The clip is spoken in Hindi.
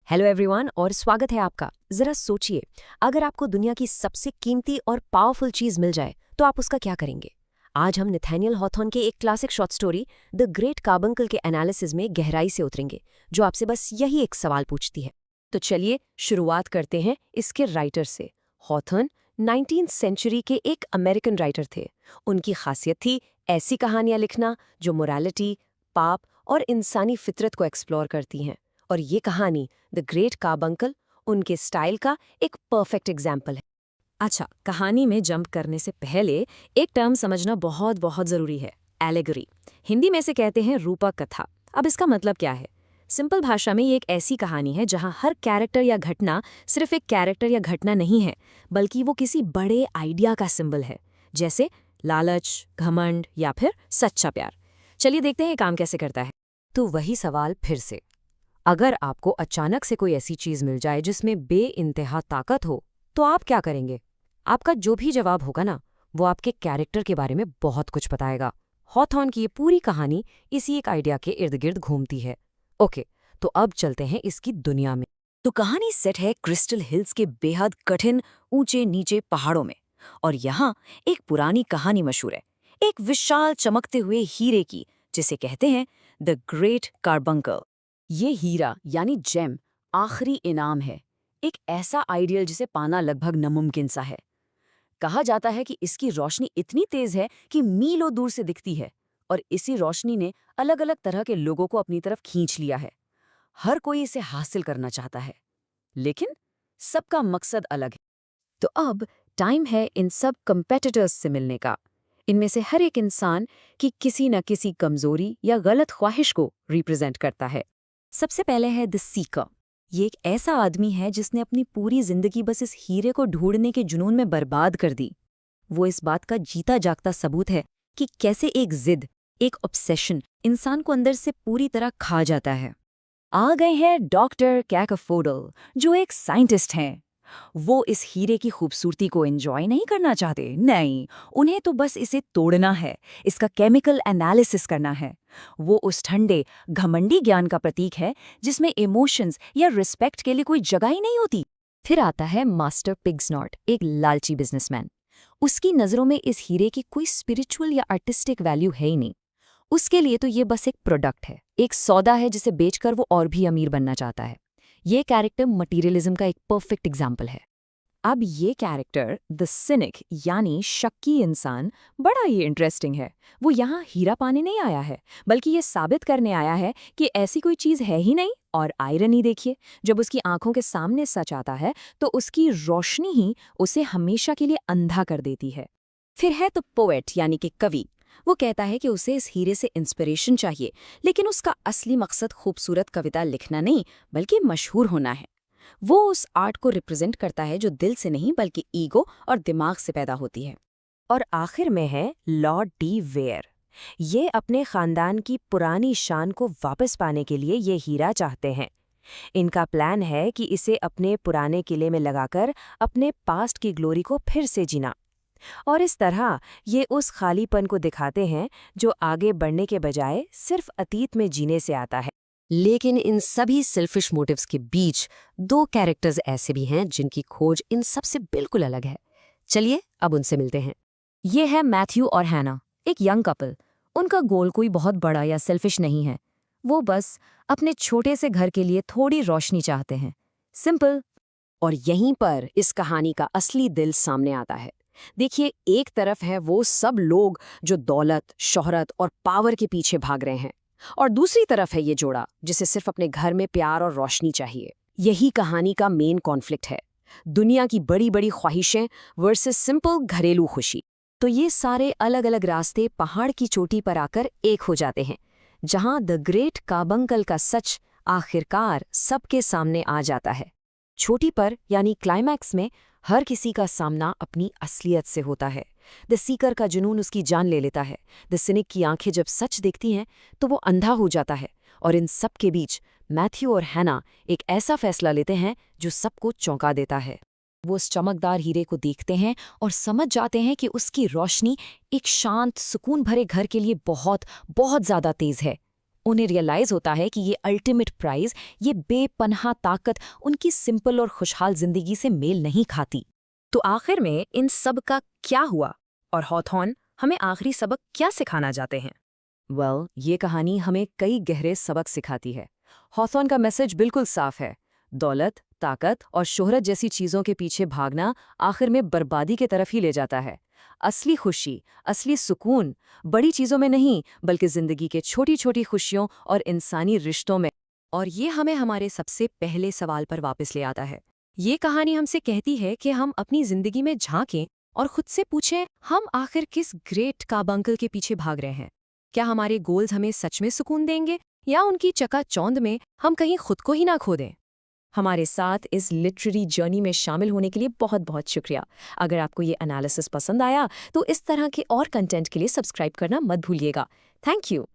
हेलो एवरीवन और स्वागत है आपका। जरा सोचिए, अगर आपको दुनिया की सबसे कीमती और पावरफुल चीज मिल जाए तो आप उसका क्या करेंगे। आज हम नथानियल हॉथॉर्न के एक classic short story the great carbuncle के एनालिसिस में गहराई से उतरेंगे, जो आपसे बस यही एक सवाल पूछती है। तो चलिए शुरुआत करते हैं इसके राइटर से। हॉथॉर्न 19th सेंचुरी के एक अमेरिकन राइटर थे। उनकी खासियत थी ऐसी कहानियां लिखना जो मोरालिटी, पाप और इंसानी फितरत को एक्सप्लोर करती हैं। और ये कहानी द ग्रेट कार्बंकल उनके स्टाइल का एक परफेक्ट एग्जाम्पल है। अच्छा, कहानी में जंप करने से पहले एक टर्म समझना बहुत बहुत ज़रूरी है, एलेगरी। हिंदी में से कहते हैं रूपक कथा। अब इसका मतलब क्या है? सिंपल भाषा में ये एक ऐसी कहानी है जहाँ हर कैरेक्टर या घटना सिर्फ एक कैरेक्टर या घटना नहीं है, बल्कि वो किसी बड़े आइडिया का सिंबल है, जैसे लालच, घमंड या फिर सच्चा प्यार। चलिए देखते हैं ये काम कैसे करता है। तो वही सवाल फिर से, अगर आपको अचानक से कोई ऐसी चीज मिल जाए जिसमें बेइंतहा ताकत हो, तो आप क्या करेंगे? आपका जो भी जवाब होगा ना, वो आपके कैरेक्टर के बारे में बहुत कुछ बताएगा। हॉथॉर्न की ये पूरी कहानी इसी एक आइडिया के इर्द गिर्द घूमती है। ओके, तो अब चलते हैं इसकी दुनिया में। तो कहानी सेट है क्रिस्टल हिल्स के बेहद कठिन ऊंचे नीचे पहाड़ों में। और यहाँ एक पुरानी कहानी मशहूर है, एक विशाल चमकते हुए हीरे की, जिसे कहते हैं द ग्रेट कार्बंकल। ये हीरा यानी जेम आखिरी इनाम है, एक ऐसा आइडियल जिसे पाना लगभग नामुमकिन सा है। कहा जाता है कि इसकी रोशनी इतनी तेज है कि मीलों दूर से दिखती है, और इसी रोशनी ने अलग अलग तरह के लोगों को अपनी तरफ खींच लिया है। हर कोई इसे हासिल करना चाहता है, लेकिन सबका मकसद अलग है। तो अब टाइम है इन सब कंपेटिटर्स से मिलने का। इनमें से हर एक इंसान की किसी न किसी कमजोरी या गलत ख्वाहिश को रिप्रेजेंट करता है। सबसे पहले है द सीकर। ये एक ऐसा आदमी है जिसने अपनी पूरी जिंदगी बस इस हीरे को ढूंढने के जुनून में बर्बाद कर दी। वो इस बात का जीता जागता सबूत है कि कैसे एक जिद, एक ऑब्सेशन इंसान को अंदर से पूरी तरह खा जाता है। आ गए हैं डॉक्टर कैकाफोडल, जो एक साइंटिस्ट हैं। वो इस हीरे की खूबसूरती को एंजॉय नहीं करना चाहते, नहीं, उन्हें तो बस इसे तोड़ना है, इसका केमिकल एनालिसिस करना है। वो उस ठंडे, घमंडी ज्ञान का प्रतीक है जिसमें इमोशंस या रिस्पेक्ट के लिए कोई जगह ही नहीं होती। फिर आता है मास्टर पिग्सनॉट, एक लालची बिजनेसमैन। उसकी नज़रों में इस हीरे की कोई स्पिरिचुअल या आर्टिस्टिक वैल्यू है ही नहीं। उसके लिए तो ये बस एक प्रोडक्ट है, एक सौदा है जिसे बेचकर वो और भी अमीर बनना चाहता है। ये कैरेक्टर मटीरियलिज्म का एक परफेक्ट एग्जाम्पल है। अब ये कैरेक्टर द सिनिक यानी शक्की इंसान बड़ा ही इंटरेस्टिंग है। वो यहाँ हीरा पाने नहीं आया है, बल्कि ये साबित करने आया है कि ऐसी कोई चीज़ है ही नहीं। और आयरनी देखिए, जब उसकी आंखों के सामने सच आता है तो उसकी रोशनी ही उसे हमेशा के लिए अंधा कर देती है। फिर है तो पोएट यानी कि कवि। वो कहता है कि उसे इस हीरे से इंस्पिरेशन चाहिए, लेकिन उसका असली मकसद खूबसूरत कविता लिखना नहीं, बल्कि मशहूर होना है। वो उस आर्ट को रिप्रेजेंट करता है जो दिल से नहीं बल्कि ईगो और दिमाग से पैदा होती है। और आखिर में है लॉर्ड डी वेयर। ये अपने खानदान की पुरानी शान को वापस पाने के लिए ये हीरा चाहते हैं। इनका प्लान है कि इसे अपने पुराने किले में लगाकर अपने पास्ट की ग्लोरी को फिर से जीना। और इस तरह ये उस खालीपन को दिखाते हैं जो आगे बढ़ने के बजाय सिर्फ अतीत में जीने से आता है। लेकिन इन सभी सेल्फिश मोटिव्स के बीच दो कैरेक्टर्स ऐसे भी हैं जिनकी खोज इन सब से बिल्कुल अलग है। चलिए अब उनसे मिलते हैं। ये है मैथ्यू और हैना, एक यंग कपल। उनका गोल कोई बहुत बड़ा या सेल्फिश नहीं है। वो बस अपने छोटे से घर के लिए थोड़ी रोशनी चाहते हैं, सिंपल। और यहीं पर इस कहानी का असली दिल सामने आता है। देखिए, एक तरफ है वो सब लोग जो दौलत, शोहरत और पावर के पीछे भाग रहे हैं, और दूसरी तरफ है ये जोड़ा जिसे सिर्फ अपने घर में प्यार और रोशनी चाहिए। यही कहानी का मेन कॉन्फ्लिक्ट है, दुनिया की बड़ी बड़ी ख्वाहिशें वर्सेस सिंपल घरेलू खुशी। तो ये सारे अलग अलग रास्ते पहाड़ की चोटी पर आकर एक हो जाते हैं, जहां द ग्रेट कार्बंकल का सच आखिरकार सबके सामने आ जाता है। चोटी पर यानी क्लाइमैक्स में हर किसी का सामना अपनी असलियत से होता है। द सीकर का जुनून उसकी जान ले लेता है। द सिनिक की आंखें जब सच देखती हैं तो वो अंधा हो जाता है। और इन सब के बीच मैथ्यू और हैना एक ऐसा फैसला लेते हैं जो सबको चौंका देता है। वो उस चमकदार हीरे को देखते हैं और समझ जाते हैं कि उसकी रोशनी एक शांत, सुकून भरे घर के लिए बहुत बहुत ज्यादा तेज है। उन्हें रियलाइज होता है कि ये अल्टीमेट प्राइज, ये बेपनाह ताकत उनकी सिंपल और खुशहाल जिंदगी से मेल नहीं खाती। तो आखिर में इन सब का क्या हुआ और हॉथॉर्न हमें आखिरी सबक क्या सिखाना चाहते हैं? ये कहानी हमें कई गहरे सबक सिखाती है। हॉथॉर्न का मैसेज बिल्कुल साफ है। दौलत, ताकत और शोहरत जैसी चीज़ों के पीछे भागना आखिर में बर्बादी की तरफ ही ले जाता है। असली खुशी, असली सुकून बड़ी चीज़ों में नहीं, बल्कि ज़िंदगी के छोटी छोटी खुशियों और इंसानी रिश्तों में। और ये हमें हमारे सबसे पहले सवाल पर वापस ले आता है। ये कहानी हमसे कहती है कि हम अपनी ज़िंदगी में झांकें और खुद से पूछें, हम आखिर किस ग्रेट काबंकल के पीछे भाग रहे हैं? क्या हमारे गोल्स हमें सच में सुकून देंगे, या उनकी चकाचौंध में हम कहीं खुद को ही ना खो दें? हमारे साथ इस लिटरेरी जर्नी में शामिल होने के लिए बहुत बहुत शुक्रिया। अगर आपको ये एनालिसिस पसंद आया तो इस तरह के और कंटेंट के लिए सब्सक्राइब करना मत भूलिएगा। Thank you.